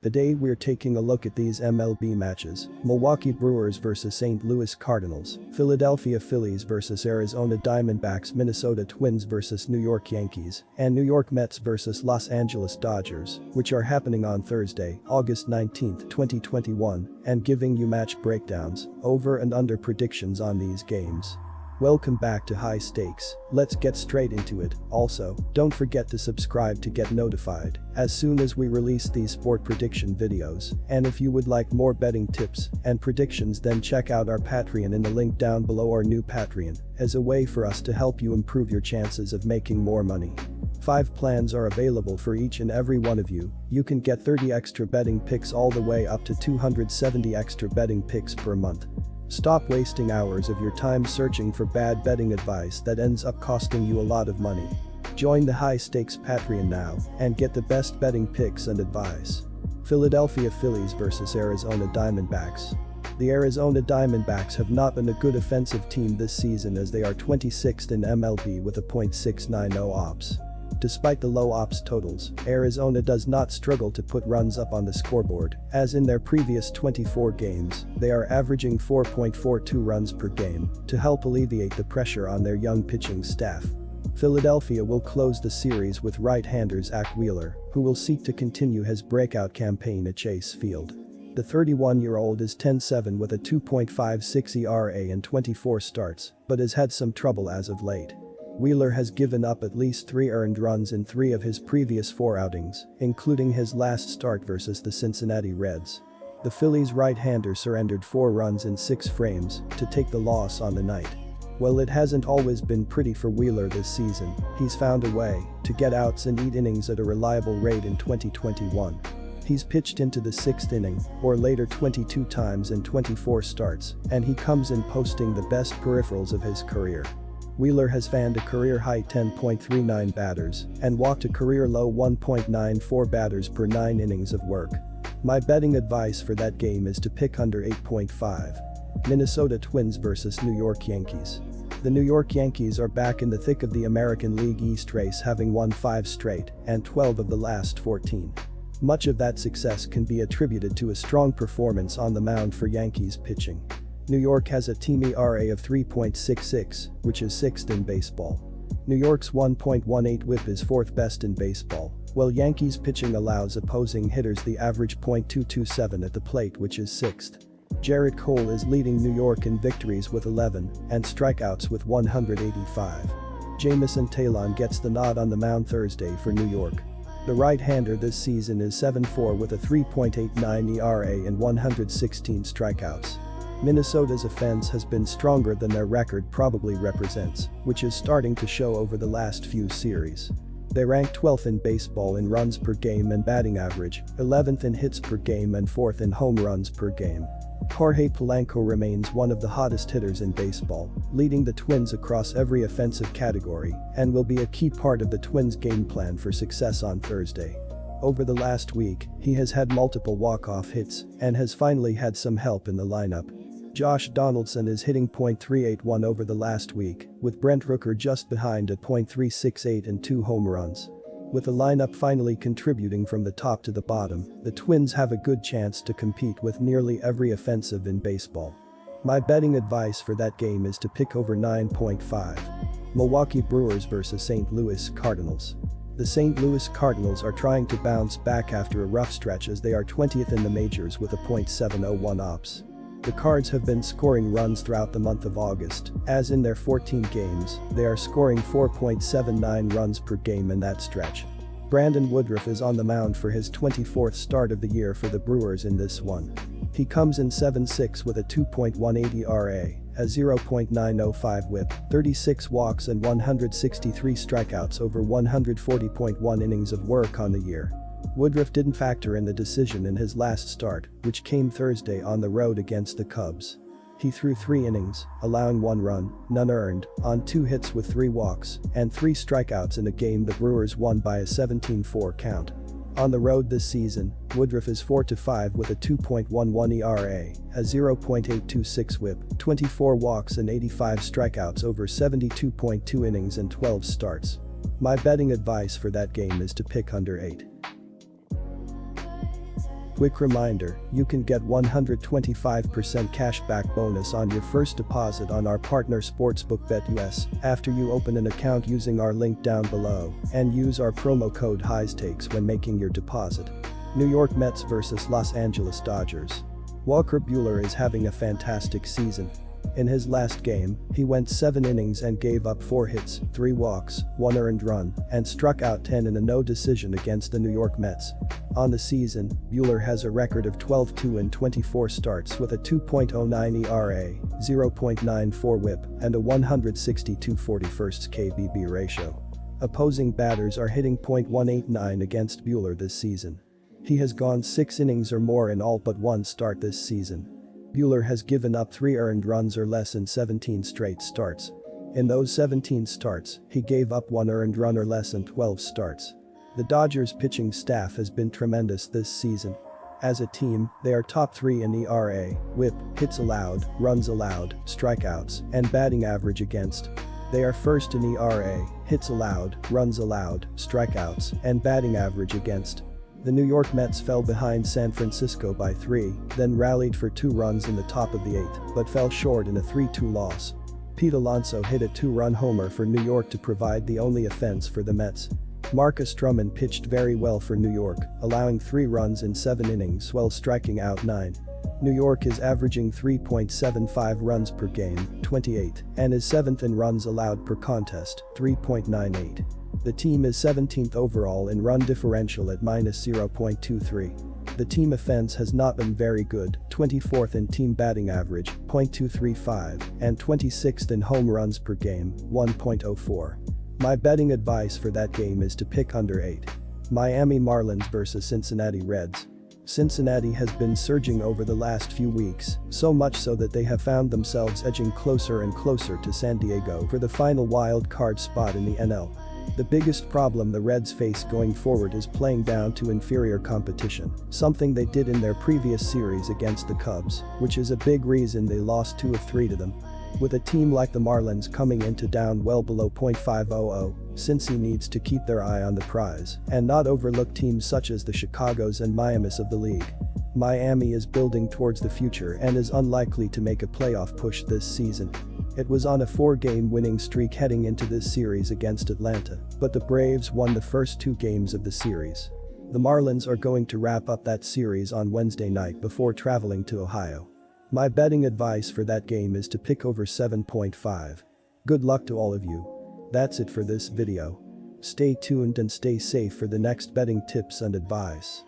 Today we're taking a look at these MLB matches: Milwaukee Brewers vs St. Louis Cardinals, Philadelphia Phillies vs Arizona Diamondbacks, Minnesota Twins vs New York Yankees, and New York Mets vs Los Angeles Dodgers, which are happening on Thursday, August 19, 2021, and giving you match breakdowns, over and under predictions on these games. Welcome back to High Stakes. Let's get straight into it. Also, don't forget to subscribe to get notified as soon as we release these sport prediction videos, and if you would like more betting tips and predictions, then check out our Patreon in the link down below. Our new Patreon as a way for us to help you improve your chances of making more money. 5 plans are available for each and every one of you. You can get 30 extra betting picks all the way up to 270 extra betting picks per month. Stop wasting hours of your time searching for bad betting advice that ends up costing you a lot of money. Join the High Stakes Patreon now and get the best betting picks and advice. Philadelphia Phillies vs Arizona Diamondbacks. The Arizona Diamondbacks have not been a good offensive team this season, as they are 26th in MLB with a .690 ops. Despite the low ops totals, Arizona does not struggle to put runs up on the scoreboard, as in their previous 24 games, they are averaging 4.42 runs per game to help alleviate the pressure on their young pitching staff. Philadelphia will close the series with right-hander Zach Wheeler, who will seek to continue his breakout campaign at Chase Field. The 31-year-old is 10-7 with a 2.56 ERA in 24 starts, but has had some trouble as of late. Wheeler has given up at least 3 earned runs in 3 of his previous 4 outings, including his last start versus the Cincinnati Reds. The Phillies' right-hander surrendered 4 runs in 6 frames to take the loss on the night. While it hasn't always been pretty for Wheeler this season, he's found a way to get outs and eat innings at a reliable rate in 2021. He's pitched into the 6th inning, or later 22 times in 24 starts, and he comes in posting the best peripherals of his career. Wheeler has fanned a career-high 10.39 batters and walked a career-low 1.94 batters per 9 innings of work. My betting advice for that game is to pick under 8.5. Minnesota Twins vs New York Yankees. The New York Yankees are back in the thick of the American League East race, having won 5 straight and 12 of the last 14. Much of that success can be attributed to a strong performance on the mound for Yankees pitching. New York has a team ERA of 3.66, which is 6th in baseball. New York's 1.18 whip is 4th best in baseball, while Yankees pitching allows opposing hitters the average .227 at the plate, which is 6th. Jarrett Cole is leading New York in victories with 11 and strikeouts with 185. Jameson Taillon gets the nod on the mound Thursday for New York. The right-hander this season is 7-4 with a 3.89 ERA and 116 strikeouts. Minnesota's offense has been stronger than their record probably represents, which is starting to show over the last few series. They rank 12th in baseball in runs per game and batting average, 11th in hits per game and 4th in home runs per game. Jorge Polanco remains one of the hottest hitters in baseball, leading the Twins across every offensive category, and will be a key part of the Twins' game plan for success on Thursday. Over the last week, he has had multiple walk-off hits and has finally had some help in the lineup. Josh Donaldson is hitting .381 over the last week, with Brent Rooker just behind at .368 and 2 home runs. With the lineup finally contributing from the top to the bottom, the Twins have a good chance to compete with nearly every offensive in baseball. My betting advice for that game is to pick over 9.5. Milwaukee Brewers vs St. Louis Cardinals. The St. Louis Cardinals are trying to bounce back after a rough stretch, as they are 20th in the majors with a .701 ops. The Cards have been scoring runs throughout the month of August, as in their 14 games, they are scoring 4.79 runs per game in that stretch. Brandon Woodruff is on the mound for his 24th start of the year for the Brewers in this one. He comes in 7-6 with a 2.18 ERA, a 0.905 whip, 36 walks and 163 strikeouts over 140.1 innings of work on the year. Woodruff didn't factor in the decision in his last start, which came Thursday on the road against the Cubs. He threw 3 innings, allowing 1 run, none earned, on 2 hits with 3 walks, and 3 strikeouts in a game the Brewers won by a 17-4 count. On the road this season, Woodruff is 4-5 with a 2.11 ERA, a 0.826 whip, 24 walks and 85 strikeouts over 72.2 innings and 12 starts. My betting advice for that game is to pick under 8. Quick reminder, you can get 125% cashback bonus on your first deposit on our partner sportsbook BetUS after you open an account using our link down below and use our promo code HIGHSTAKES when making your deposit. New York Mets vs Los Angeles Dodgers. Walker Buehler is having a fantastic season. In his last game, he went 7 innings and gave up 4 hits, 3 walks, 1 earned run, and struck out 10 in a no decision against the New York Mets. On the season, Buehler has a record of 12-2 in 24 starts with a 2.09 ERA, 0.94 WHIP, and a 162/41 KBB ratio. Opposing batters are hitting .189 against Buehler this season. He has gone 6 innings or more in all but 1 start this season. Buehler has given up 3 earned runs or less in 17 straight starts. In those 17 starts, he gave up 1 earned run or less in 12 starts. The Dodgers pitching staff has been tremendous this season. As a team, they are top 3 in ERA, WHIP, hits allowed, runs allowed, strikeouts, and batting average against. They are first in ERA, hits allowed, runs allowed, strikeouts, and batting average against. The New York Mets fell behind San Francisco by 3, then rallied for 2 runs in the top of the 8th, but fell short in a 3-2 loss. Pete Alonso hit a 2-run homer for New York to provide the only offense for the Mets. Marcus Stroman pitched very well for New York, allowing 3 runs in 7 innings while striking out 9. New York is averaging 3.75 runs per game, 28, and is 7th in runs allowed per contest, 3.98. The team is 17th overall in run differential at -0.23. The team offense has not been very good, 24th in team batting average, .235, and 26th in home runs per game, 1.04. My betting advice for that game is to pick under 8. Miami Marlins vs Cincinnati Reds. Cincinnati has been surging over the last few weeks, so much so that they have found themselves edging closer and closer to San Diego for the final wild card spot in the NL. The biggest problem the Reds face going forward is playing down to inferior competition, something they did in their previous series against the Cubs, which is a big reason they lost 2 of 3 to them. With a team like the Marlins coming into down well below .500, Cincy needs to keep their eye on the prize and not overlook teams such as the Chicagos and Miamis of the league. Miami is building towards the future and is unlikely to make a playoff push this season. It was on a 4-game winning streak heading into this series against Atlanta, but the Braves won the first 2 games of the series. The Marlins are going to wrap up that series on Wednesday night before traveling to Ohio. My betting advice for that game is to pick over 7.5. Good luck to all of you. That's it for this video. Stay tuned and stay safe for the next betting tips and advice.